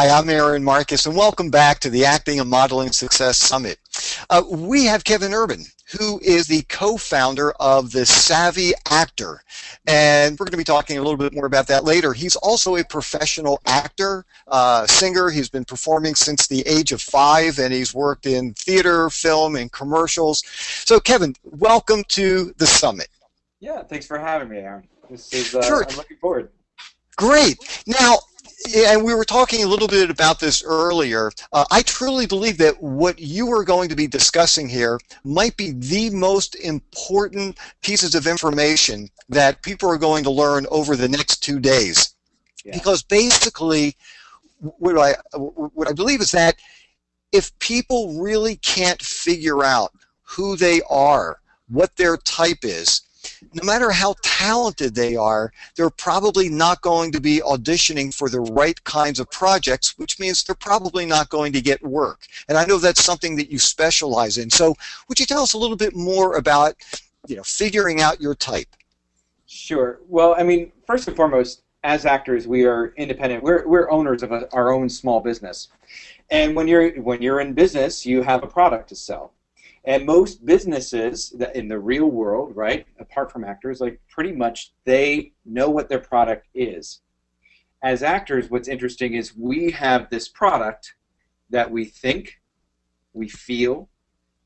Hi, I'm Aaron Marcus, and welcome back to the Acting and Modeling Success Summit. We have Kevin Urban, who is the co-founder of the Savvy Actor, and we're going to be talking a little bit more about that later. He's also a professional actor, singer. He's been performing since the age of 5, and he's worked in theater, film, and commercials. So, Kevin, welcome to the summit. Yeah, thanks for having me, Aaron. This is Sure. I'm looking forward. Great. Now, and we were talking a little bit about this earlier. I truly believe that what you are going to be discussing here might be the most important pieces of information that people are going to learn over the next 2 days. Yeah. Because basically, what I believe is that if people really can't figure out who they are, what their type is, no matter how talented they are, they're probably not going to be auditioning for the right kinds of projects, which means they're probably not going to get work. And I know that's something that you specialize in. So would you tell us a little bit more about, figuring out your type? Sure. Well, I mean, first and foremost, as actors, we are independent. We're owners of our own small business. And when you're in business, you have a product to sell. And most businesses in the real world, right, apart from actors, like pretty much they know what their product is. As actors, what's interesting is we have this product that we think, we feel,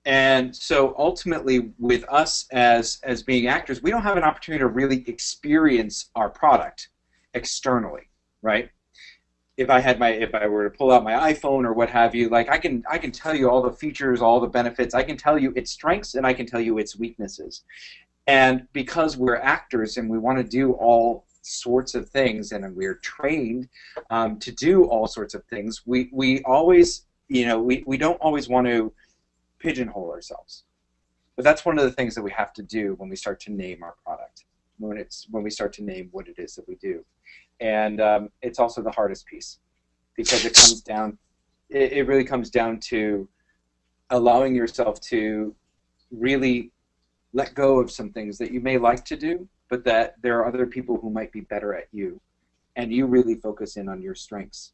and so ultimately with us as being actors, we don't have an opportunity to really experience our product externally, right? If I were to pull out my iPhone or what have you, like I can tell you all the features, all the benefits. I can tell you its strengths and I can tell you its weaknesses. And because we're actors and we want to do all sorts of things and we're trained to do all sorts of things, we always, we don't always want to pigeonhole ourselves. But that's one of the things that we have to do when we start to name our product, when we start to name what it is that we do. And it's also the hardest piece because it really comes down to allowing yourself to really let go of some things that you may like to do, but that there are other people who might be better at you, and you really focus in on your strengths.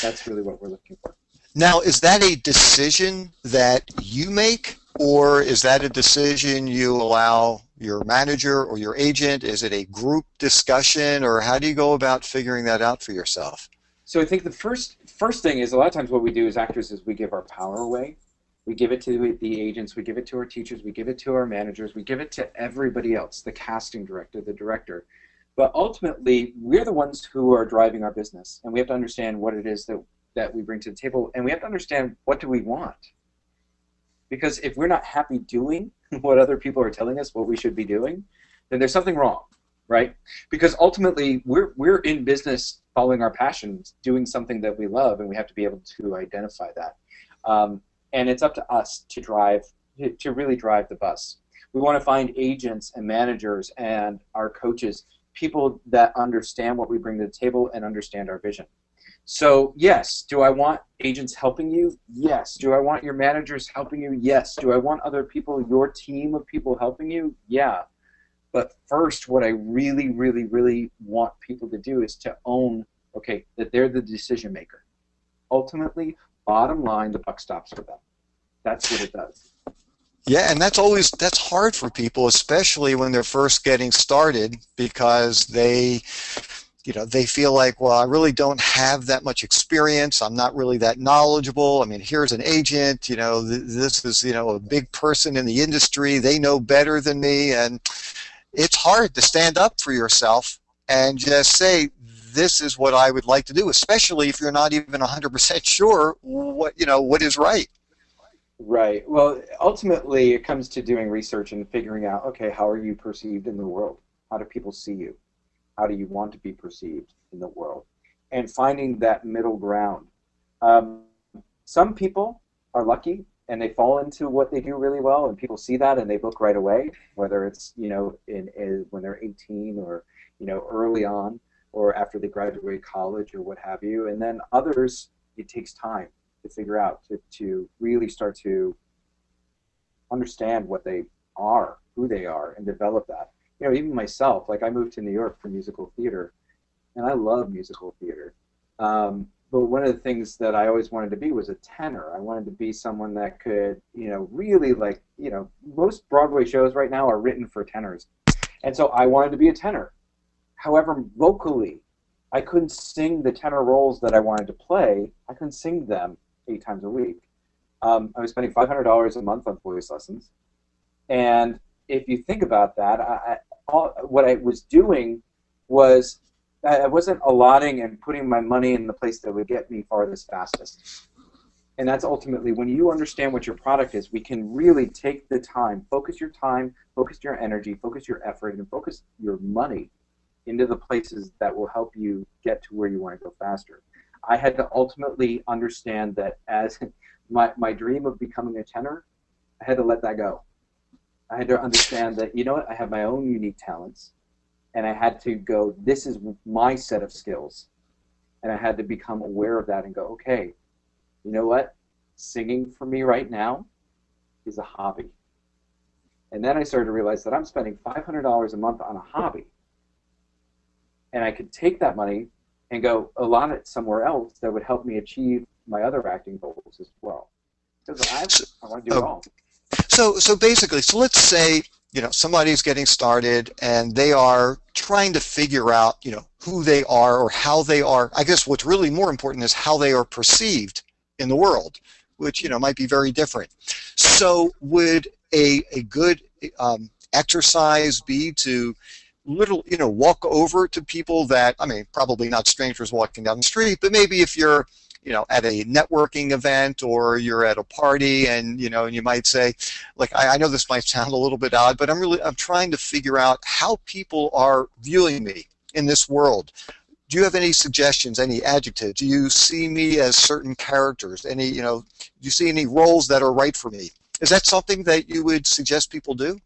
That's really what we're looking for. Now, is that a decision that you make, or is that a decision you allow your manager or your agent? Is it a group discussion, or how do you go about figuring that out for yourself? So I think the first thing is a lot of times what we do as actors is we give our power away. We give it to the agents, we give it to our teachers, we give it to our managers, we give it to everybody else, the casting director, the director. But ultimately, we're the ones who are driving our business, and we have to understand what it is that we bring to the table, and we have to understand what do we want. Because if we're not happy doing what other people are telling us what we should be doing, then there's something wrong, right? Because ultimately, we're in business following our passions, doing something that we love, and we have to be able to identify that. And it's up to us to really drive the bus. We want to find agents and managers and our coaches, people that understand what we bring to the table and understand our vision. So, yes, do I want agents helping you? Yes. Do I want your managers helping you? Yes. Do I want other people, your team of people helping you? Yeah. But first, what I really, really, really want people to do is to own, okay, that they're the decision maker. Ultimately, bottom line, the buck stops for them. That's what it does. Yeah, and that's hard for people, especially when they're first getting started, because they feel like, well, I really don't have that much experience. I'm not really that knowledgeable. I mean, here's an agent, this is, a big person in the industry. They know better than me. And it's hard to stand up for yourself and just say, this is what I would like to do, especially if you're not even 100% sure what is right. Right. Well, ultimately, it comes to doing research and figuring out, okay, how are you perceived in the world? How do people see you? How do you want to be perceived in the world? And finding that middle ground. Some people are lucky and they fall into what they do really well, and people see that and they book right away, whether it's when they're 18 or early on or after they graduate college or what have you. And then others, it takes time to figure out to really start to understand what they are, who they are, and develop that. Even myself, like I moved to New York for musical theater, and I love musical theater. But but one of the things that I always wanted to be was a tenor. I wanted to be someone that could, really like, most Broadway shows right now are written for tenors. And so I wanted to be a tenor. However, vocally, I couldn't sing the tenor roles that I wanted to play. I couldn't sing them 8 times a week. I was spending $500 a month on voice lessons. And if you think about that, what I was doing was I wasn't allotting and putting my money in the place that would get me farthest fastest. And that's ultimately, when you understand what your product is, we can really take the time, focus your energy, focus your effort, and focus your money into the places that will help you get to where you want to go faster. I had to ultimately understand that as my dream of becoming a tenor, I had to let that go. I had to understand that, I have my own unique talents, and I had to go, this is my set of skills. And I had to become aware of that and go, okay, you know what? Singing for me right now is a hobby. And then I started to realize that I'm spending $500 a month on a hobby. And I could take that money and go allot it somewhere else that would help me achieve my other acting goals as well. Because I want to do it all. So basically, let's say, somebody's getting started and they are trying to figure out, who they are or how they are. I guess what's really more important is how they are perceived in the world, which, might be very different. So would a good exercise be to walk over to people that, probably not strangers walking down the street, but maybe if you're, at a networking event or you're at a party and, and you might say, like, I know this might sound a little bit odd, but I'm trying to figure out how people are viewing me in this world. Do you have any suggestions, any adjectives? Do you see me as certain characters? Any, do you see any roles that are right for me? Is that something that you would suggest people do?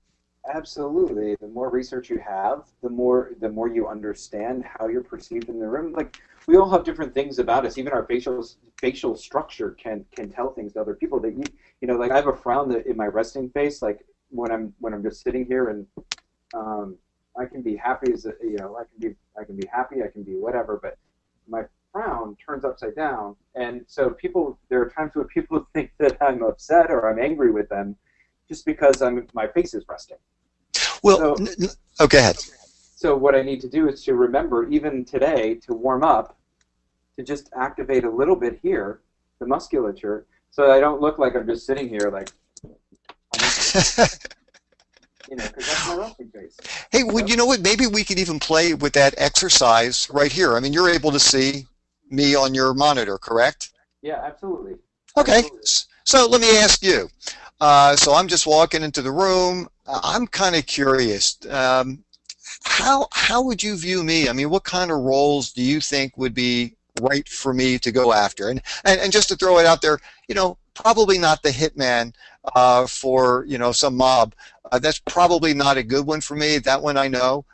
Absolutely. The more research you have, the more you understand how you're perceived in the room. Like, we all have different things about us. Even our facial structure can tell things to other people. That like I have a frown in my resting face. Like when I'm just sitting here, and I can be happy as I can be happy. I can be whatever. But my frown turns upside down, and so there are times when people think that I'm upset or I'm angry with them, just because my face is resting. Well, go ahead. So what I need to do is to remember, even today, to warm up, to just activate a little bit here, the musculature, so that I don't look like I'm just sitting here like, because that's my resting face. Hey, you know what? Maybe we could even play with that exercise right here. You're able to see me on your monitor, correct? Yeah, absolutely. Okay. Absolutely. So let me ask you. So I'm just walking into the room. I'm kind of curious. How would you view me? What kind of roles do you think would be right for me to go after? And just to throw it out there, probably not the hitman for some mob. That's probably not a good one for me. That one I know.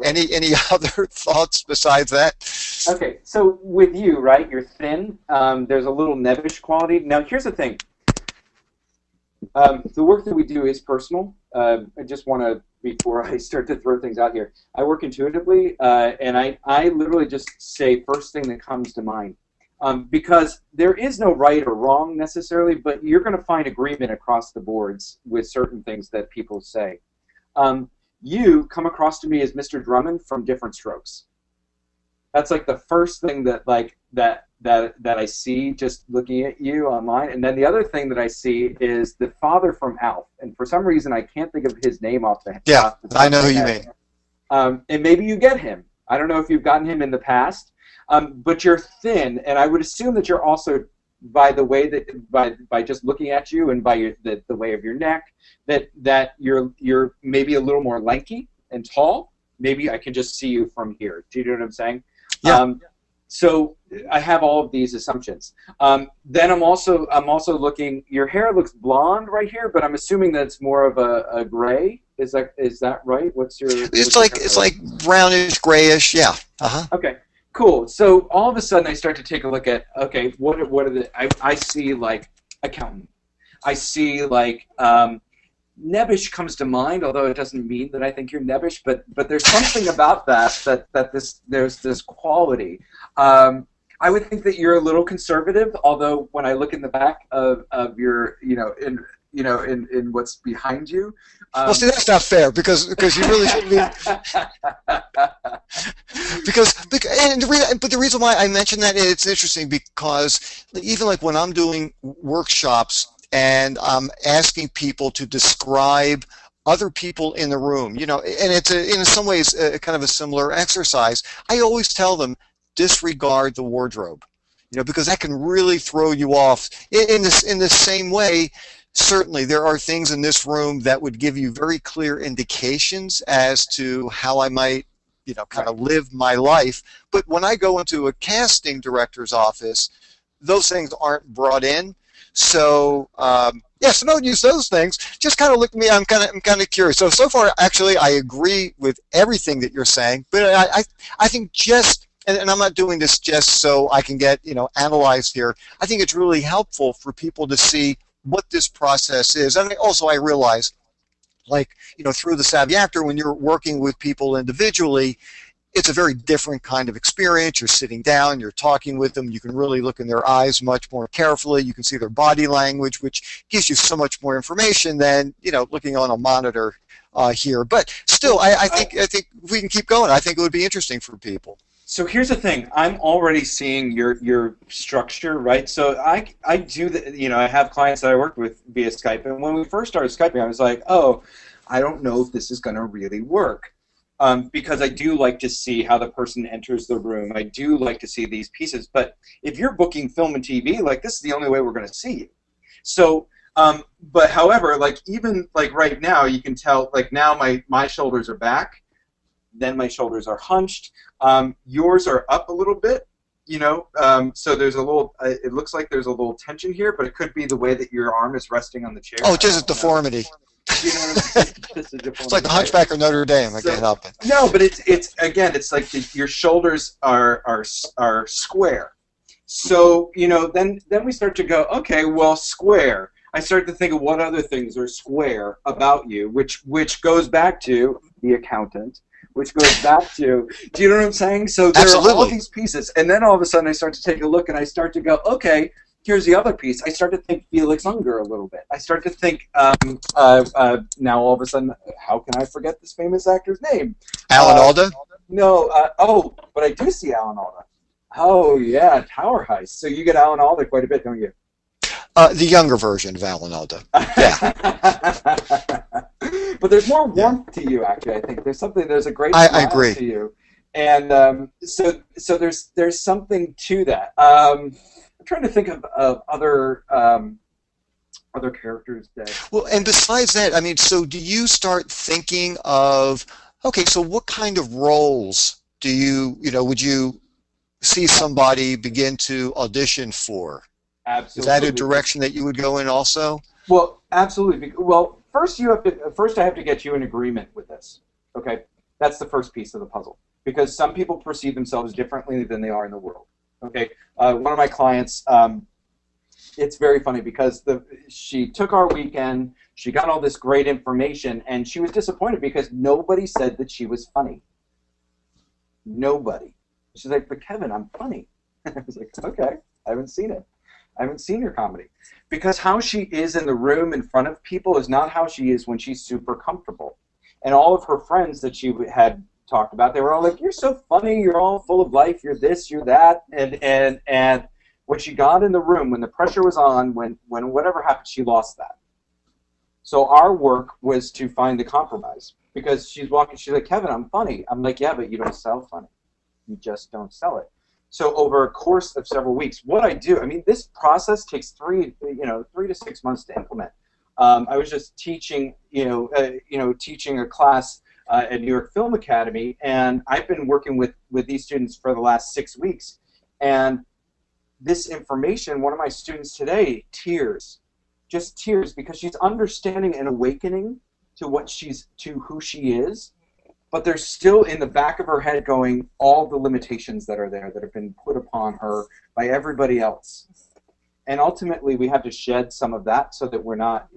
Any other thoughts besides that? Okay, so with you, right? You're thin. There's a little nebbish quality. Now here's the thing. The work that we do is personal. I just want to, before I start to throw things out here, I work intuitively, and I literally just say first thing that comes to mind. Because there is no right or wrong necessarily, but you're going to find agreement across the boards with certain things that people say. You come across to me as Mr. Drummond from Different Strokes. That's like the first thing that I see just looking at you online. And then the other thing that I see is the father from Alf. And for some reason, I can't think of his name off the head. Yeah, I know who you mean. And maybe you get him. I don't know if you've gotten him in the past. But you're thin, and I would assume that you're also, by the way that by just looking at you and by the way of your neck, that you're maybe a little more lanky and tall. Maybe I can just see you from here. Do you know what I'm saying? Yeah. So I have all of these assumptions. Then I'm also looking. Your hair looks blonde right here, but I'm assuming that it's more of a gray. Is that right? It's like brownish, grayish. Yeah. Okay. Cool. So all of a sudden, I start to take a look at, okay, what are the? I see like accountant. I see like nebbish comes to mind, although it doesn't mean that I think you're nebbish. But there's something about that there's this quality. I I would think that you're a little conservative, although when I look in the back of your, in what's behind you. Well, see, that's not fair because you really shouldn't be. But the reason why I mention that, it's interesting because even like when I'm doing workshops and I'm asking people to describe other people in the room, and it's in some ways kind of a similar exercise. I always tell them disregard the wardrobe, because that can really throw you off. In the same way, certainly there are things in this room that would give you very clear indications as to how I might, kind of live my life. But when I go into a casting director's office, those things aren't brought in. So so don't use those things. Just kind of look at me. I'm kind of curious. So far, actually, I agree with everything that you're saying. But I think and I'm not doing this just so I can get analyzed here. I think it's really helpful for people to see what this process is. And also, I realize, through the Savvy Actor, when you're working with people individually, it's a very different kind of experience. You're sitting down, you're talking with them, you can really look in their eyes much more carefully, you can see their body language, which gives you so much more information than, looking on a monitor here. But still, I think we can keep going. I think it would be interesting for people. So here's the thing. I'm already seeing your structure, right? So I do I have clients that I work with via Skype, and when we first started Skyping, I was like, oh, I don't know if this is going to really work. Because I do like to see how the person enters the room. I do like to see these pieces. But if you're booking film and TV, this is the only way we're going to see you. So, but however, even right now, you can tell, now my shoulders are back, then my shoulders are hunched. Yours are up a little bit, so there's a little, it looks like there's a little tension here, but it could be the way that your arm is resting on the chair. Oh, just a deformity. You know what I'm saying? It's like the Hunchback of Notre Dame. I can't help it. No, but it's again, it's like your shoulders are square. So then we start to go, okay, well, square. I start to think of what other things are square about you, which goes back to the accountant, which goes back to, do you know what I'm saying? So there are all these pieces, and then all of a sudden I start to take a look and I start to go, okay, here's the other piece. I start to think Felix Unger a little bit. I start to think, now all of a sudden, how can I forget this famous actor's name? Alan Alda? No, but I do see Alan Alda. Oh, yeah, Tower Heist. So you get Alan Alda quite a bit, don't you? The younger version of Alan Alda. Yeah. But there's more warmth to you, actually, I think. There's a great I agree. to you. And so there's something to that. I'm trying to think of other characters that. Well, and besides that, I mean, so do you start thinking of, okay, so what kind of roles do would you see somebody begin to audition for? Absolutely. Is that a direction that you would go in also? Well, absolutely. Well, first I have to get you in agreement with this. Okay, that's the first piece of the puzzle, because some people perceive themselves differently than they are in the world. Okay, one of my clients, it's very funny because she took our weekend, she got all this great information, and she was disappointed because nobody said that she was funny. Nobody. She's like, but Kevin, I'm funny. I was like, okay, I haven't seen it. I haven't seen your comedy. Because how she is in the room in front of people is not how she is when she's super comfortable. And all of her friends that she had talked about, they were all like, you're so funny, you're all full of life, you're this, you're that. And when she got in the room, when the pressure was on, when whatever happened, she lost that. So our work was to find the compromise. Because she's like, Kevin, I'm funny. I'm like, yeah, but you don't sell funny. You just don't sell it. So over a course of several weeks, what I do, I mean, this process takes 3 to 6 months to implement. I was just teaching, teaching a class at New York Film Academy, and I've been working with these students for the last 6 weeks. And this information, one of my students today, tears, just tears, because she's understanding and awakening to who she is. But there's still in the back of her head going all the limitations that are there that have been put upon her by everybody else. And ultimately, we have to shed some of that so that we're not,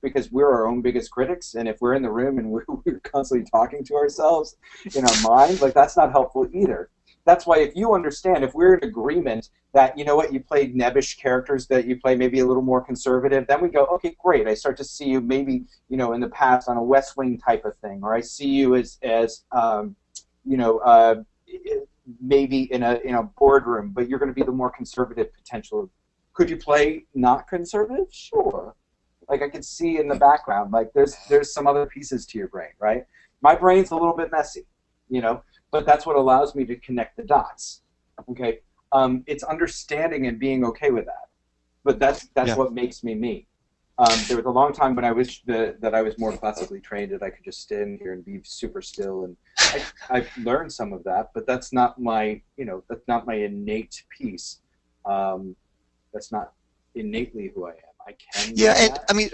because we're our own biggest critics. And if we're in the room and we're constantly talking to ourselves in our mind, that's not helpful either. that's why if you understand, if we're in agreement that, you know what, you play nebbish characters, that you play maybe a little more conservative, then we go, okay, great. I start to see you maybe, in the past on a West Wing type of thing, or I see you as you know, maybe in a boardroom, but you're going to be the more conservative potential. Could you play not conservative? Sure. Like I could see in the background, like there's some other pieces to your brain, right? My brain's a little bit messy, but that's what allows me to connect the dots. Okay, it's understanding and being okay with that. But that's Yeah. what makes me me. There was a long time when I wish that I was more classically trained, that I could just stand here and be super still, and I've learned some of that, but that's not my innate piece. That's not innately who I am. I can Yeah, do and that. I mean,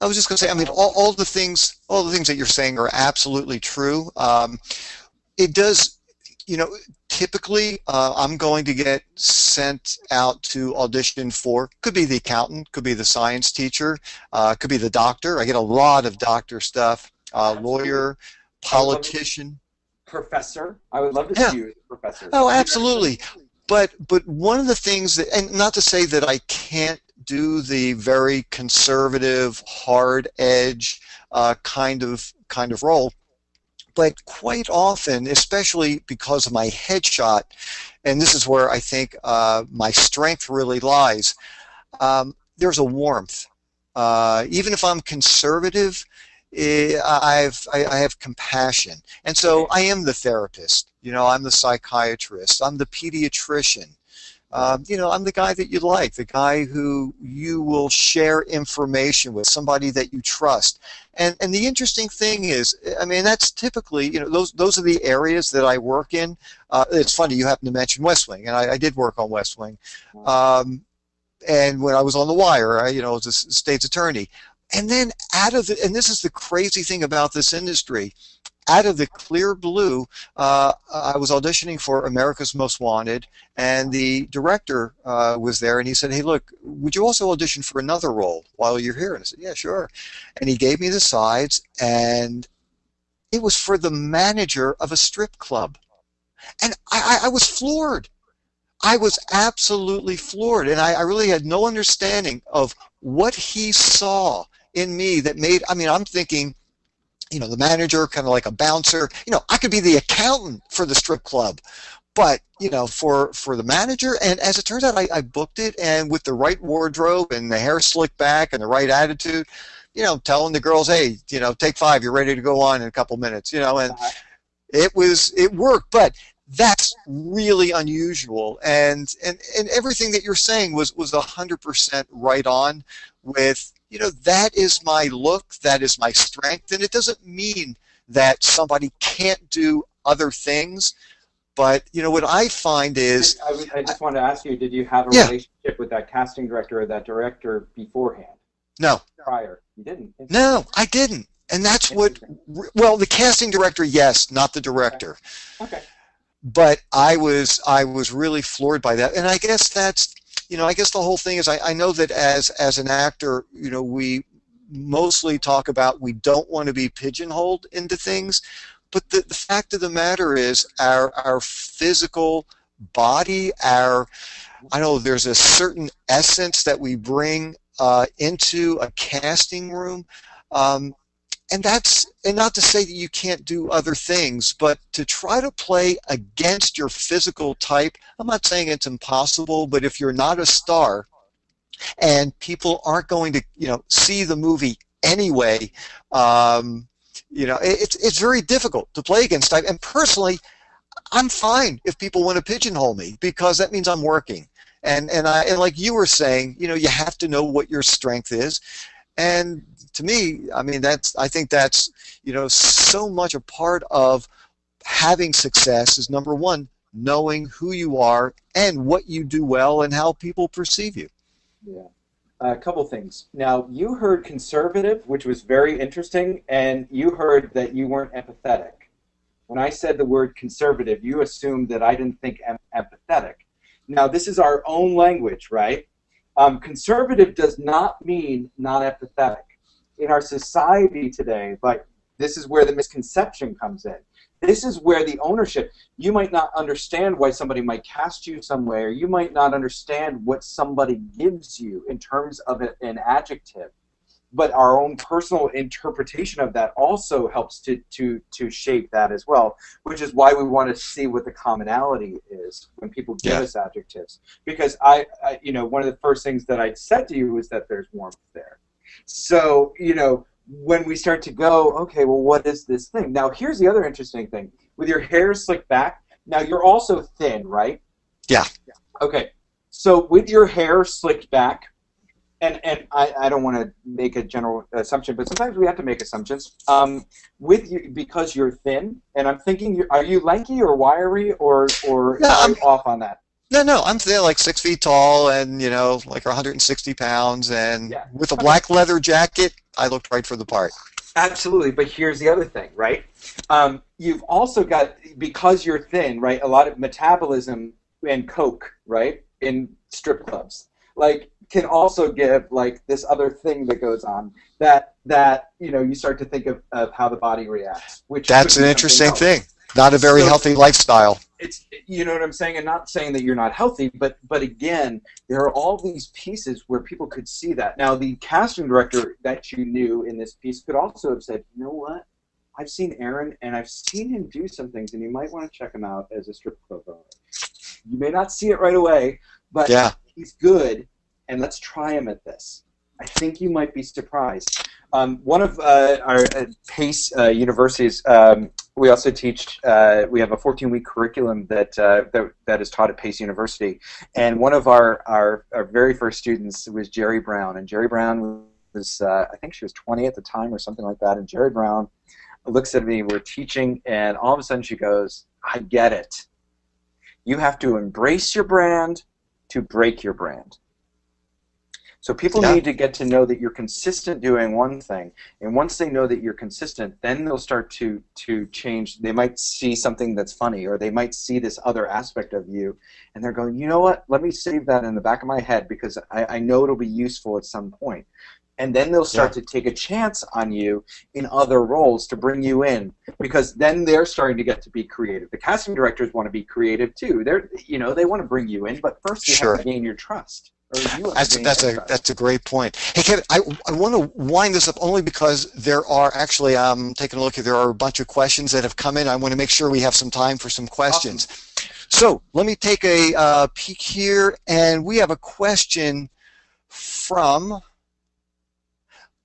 I was just going to say, I mean, all the things that you're saying are absolutely true. It does, you know, typically I'm going to get sent out to audition for, could be the accountant, could be the science teacher, could be the doctor. I get a lot of doctor stuff, Absolutely. lawyer, I would love to politician. professor. I would love to Yeah. see you as a professor. Oh, You know what I mean? absolutely. But one of the things that, and not to say that I can't do the very conservative, hard edge kind of role, but quite often, especially because of my headshot, and this is where I think my strength really lies. There's a warmth. Even if I'm conservative, I have compassion, and so Okay. I am the therapist. You know, I'm the psychiatrist. I'm the pediatrician. Right. You know, I'm the guy that you like, the guy who you will share information with, somebody that you trust. And the interesting thing is, I mean, that's typically, you know, those are the areas that I work in. It's funny you happen to mention West Wing, and I did work on West Wing. Um, and when I was on the wire, I, you know, as a state's attorney. And then and this is the crazy thing about this industry, out of the clear blue, I was auditioning for America's Most Wanted, and the director was there, and he said, "Hey, look, would you also audition for another role while you're here?" And I said, "Yeah, sure." And he gave me the sides, and it was for the manager of a strip club, and I was floored. I was absolutely floored, and I really had no understanding of what he saw in me that made. I mean, I'm thinking, you know, the manager, kind of like a bouncer. You know, I could be the accountant for the strip club, but you know, for the manager. And as it turns out, I booked it, and with the right wardrobe and the hair slicked back and the right attitude, you know, telling the girls, hey, you know, take five, you're ready to go on in a couple minutes, you know, and it worked, but that's really unusual. And everything that you're saying was 100% right on with, you know, that is my look, that is my strength, and it doesn't mean that somebody can't do other things. But you know what I find is, I just wanted to ask you, did you have a yeah, relationship with that casting director or that director beforehand? no, Prior? You didn't. no, Interesting. I didn't. And that's what, Interesting. well, the casting director, yes, not the Okay. director. Okay. But I was really floored by that, and I guess that's, you know, I guess the whole thing is, I know that as an actor, you know, we mostly talk about we don't want to be pigeonholed into things, but the fact of the matter is our physical body, our, I know there's a certain essence that we bring into a casting room. Um, and not to say that you can't do other things, but to try to play against your physical type, I'm not saying it's impossible, but if you're not a star and people aren't going to, you know, see the movie anyway, um, you know, it's very difficult to play against type. And personally, I'm fine if people want to pigeonhole me, because that means I'm working. And like you were saying, you know, you have to know what your strength is. And to me, I mean, I think that's, you know, so much a part of having success is, number one, knowing who you are and what you do well and how people perceive you. Yeah. A couple things. Now, you heard conservative, which was very interesting, and you heard that you weren't empathetic. When I said the word conservative, you assumed that I didn't think empathetic. Now, this is our own language, right? Conservative does not mean not empathetic. In our society today, like, this is where the misconception comes in. this is where the ownership, you might not understand why somebody might cast you somewhere. You might not understand what somebody gives you in terms of an adjective. But our own personal interpretation of that also helps to shape that as well, which is why we want to see what the commonality is when people give us adjectives. Because one of the first things that I said to you was that there's warmth there. So, when we start to go, okay, well, what is this thing? Now, here's the other interesting thing. With your hair slicked back, now you're also thin, right? Yeah. Okay. So with your hair slicked back, and I don't want to make a general assumption, but sometimes we have to make assumptions. With you, because you're thin, and I'm thinking, are you lanky or wiry, or No, am I off on that? no, I'm thin, like 6 feet tall, and like 160 pounds, and with a black leather jacket, I looked right for the part. Absolutely, but here's the other thing, right? You've also got, because you're thin, right? A lot of metabolism and coke, right, in strip clubs, can also give this other thing that goes on that you start to think of how the body reacts, which that's an interesting thing. Not a very healthy lifestyle. It's, you know what I'm saying, and not saying that you're not healthy, but again, there are all these pieces where people could see that. Now, the casting director that you knew in this piece could also have said, you know what, I've seen Aaron, and I've seen him do some things, and you might want to check him out as a strip club owner. You may not see it right away, but he's good, and let's try him at this. I think you might be surprised. One of our PACE universities, we also teach. We have a 14-week curriculum that is taught at PACE University, and one of our very first students was Jerry Brown, and Jerry Brown was I think she was 20 at the time or something like that, and Jerry Brown looks at me. We're teaching, and all of a sudden she goes, "I get it. You have to embrace your brand to break your brand." So people need to get to know that you're consistent doing one thing, and once they know that you're consistent, then they'll start to change. They might see something that's funny, or they might see this other aspect of you, and they're going, you know what, let me save that in the back of my head because I know it'll be useful at some point. And then they'll start to take a chance on you in other roles to bring you in, because then they're starting to get to be creative. The casting directors want to be creative too. They want to bring you in, but first you have to gain your trust. That's a great point. Hey, Kevin, I want to wind this up only because there are actually, taking a look here, there are a bunch of questions that have come in. I want to make sure we have some time for some questions. Awesome. So let me take a peek here, and we have a question from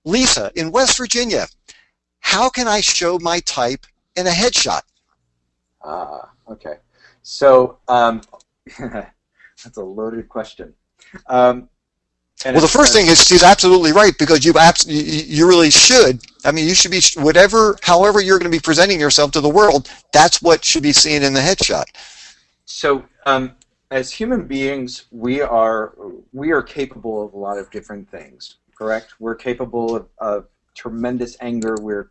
Lisa in West Virginia. How can I show my type in a headshot? Okay. So that's a loaded question. Well, the first thing is she's absolutely right, because you really should. I mean, you should be however you're going to be presenting yourself to the world. That's what should be seen in the headshot. So, as human beings, we are capable of a lot of different things. Correct? We're capable of tremendous anger. We're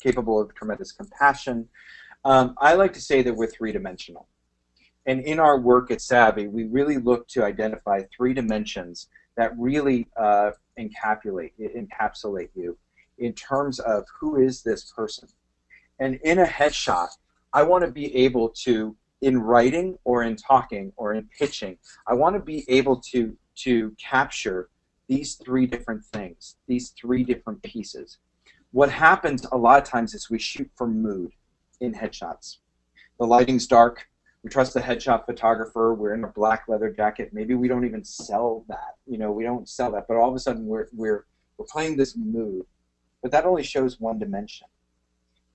capable of tremendous compassion. I like to say that we're three-dimensional. And in our work at Savvy, we really look to identify 3 dimensions that really encapsulate you in terms of who is this person. And in a headshot, I want to be able to, in writing or in talking or in pitching, I want to be able to capture these 3 different things, these 3 different pieces. What happens a lot of times is we shoot for mood in headshots. The lighting's dark. We trust the headshot photographer. We're in a black leather jacket. Maybe we don't even sell that. We don't sell that. But all of a sudden, we're playing this mood. But that only shows one dimension.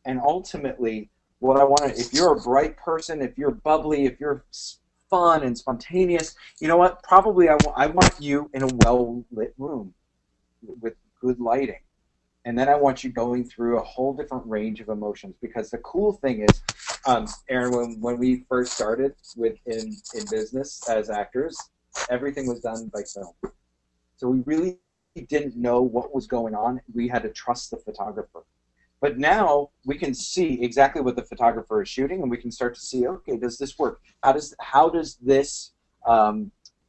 And ultimately, what I want to, if you're a bright person, if you're bubbly, if you're fun and spontaneous, you know what? Probably I want you in a well-lit room with good lighting. And then I want you going through a whole different range of emotions, because the cool thing is, Aaron, when we first started in business as actors, everything was done by film. So we really didn't know what was going on. We had to trust the photographer. But now we can see exactly what the photographer is shooting, and we can start to see, okay, does this work? How does this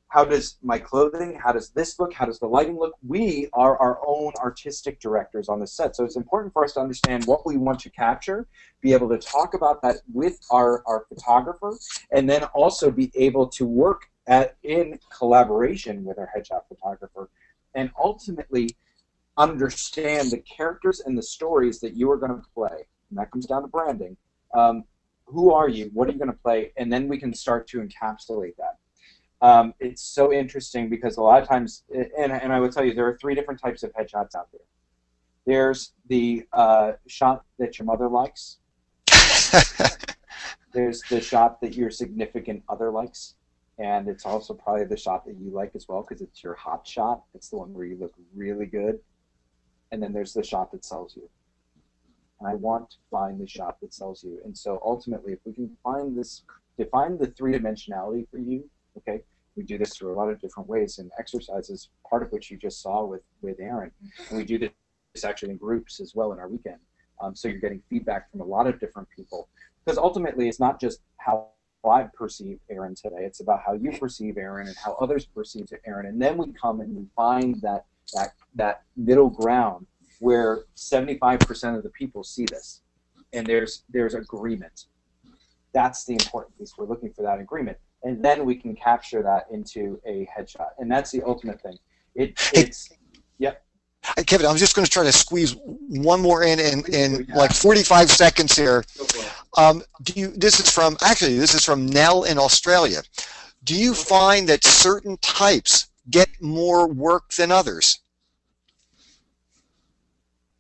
how does my clothing, how does this look, how does the lighting look? We are our own artistic directors on the set. So it's important for us to understand what we want to capture, be able to talk about that with our photographer, and then also be able to work in collaboration with our headshot photographer, and ultimately understand the characters and the stories that you are going to play. And that comes down to branding. Who are you? What are you going to play? And then we can start to encapsulate that. It's so interesting because a lot of times, and I would tell you, there are 3 different types of headshots out there. There's the shot that your mother likes. There's the shot that your significant other likes. And it's also probably the shot that you like as well because it's your hot shot. It's the one where you look really good. And then there's the shot that sells you. And I want to find the shot that sells you. And so ultimately, if we can find this, define the 3-dimensionality for you, okay, we do this through a lot of different ways and exercises, part of which you just saw with Aaron. And we do this actually in groups as well in our weekend. So you're getting feedback from a lot of different people. Because ultimately, it's not just how I perceive Aaron today. It's about how you perceive Aaron and how others perceive Aaron. And then we come and we find that middle ground where 75% of the people see this. And there's agreement. That's the important piece. We're looking for that agreement. And then we can capture that into a headshot. And that's the ultimate thing. Yep. Kevin, I'm just going to try to squeeze one more in like 45 seconds here. This is from Nell in Australia. Do you find that certain types get more work than others?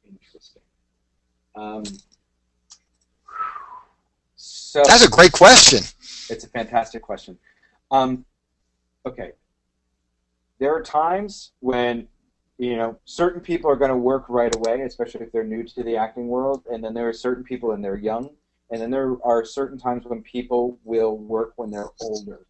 Interesting. So that's a great question. It's a fantastic question. Okay. There are times when certain people are going to work right away, especially if they're new to the acting world, and then there are certain people and they're young, and then there are certain times when people will work when they're older.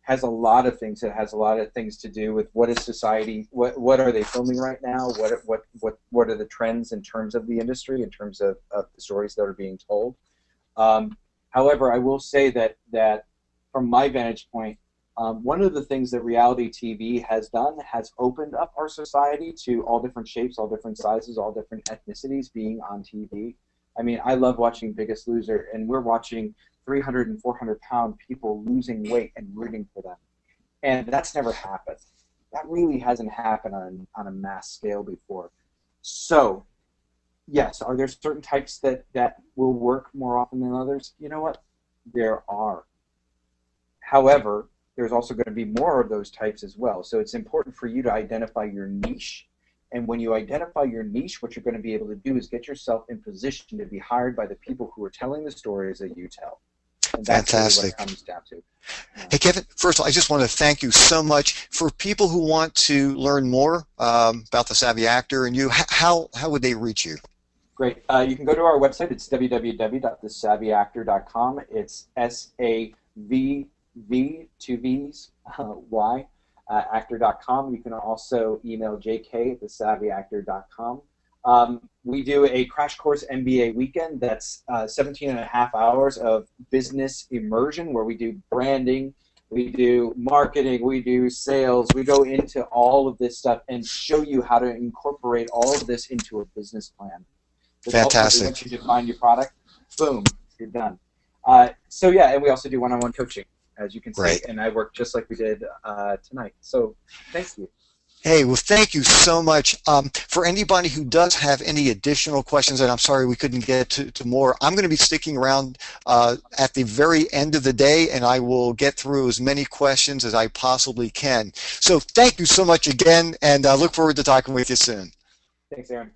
Has a lot of things. It has a lot of things to do with what is society, what are they filming right now, what are the trends in terms of the industry, in terms of the stories that are being told. However, I will say that from my vantage point, one of the things that reality TV has done has opened up our society to all different shapes, all different sizes, all different ethnicities being on TV. I mean, I love watching Biggest Loser, and we're watching 300 and 400-pound people losing weight and rooting for them. And that's never happened. That really hasn't happened on a mass scale before. So, yes, are there certain types that will work more often than others? You know what? There are. However, there's also going to be more of those types as well. So it's important for you to identify your niche. And when you identify your niche, what you're going to be able to do is get yourself in position to be hired by the people who are telling the stories that you tell. And that's fantastic. Really what it comes down to. Hey, Kevin, first of all, I just want to thank you so much. For people who want to learn more about The Savvy Actor and you, how would they reach you? Great. You can go to our website. It's www.thesavvyactor.com. It's SAVV, 2 V's, Y, actor.com. You can also email jk@thesavvyactor.com. We do a Crash Course MBA weekend that's 17 and a half hours of business immersion where we do branding, we do marketing, we do sales. We go into all of this stuff and show you how to incorporate all of this into a business plan. Fantastic. Once you define your product, boom, you're done. So yeah, and we also do one-on-one coaching, as you can see, Great. and I work just like we did tonight. So thank you. Hey, well, thank you so much. For anybody who does have any additional questions, and I'm sorry we couldn't get to more, I'm going to be sticking around at the very end of the day, and I will get through as many questions as I possibly can. So thank you so much again, and I look forward to talking with you soon. Thanks, Aaron.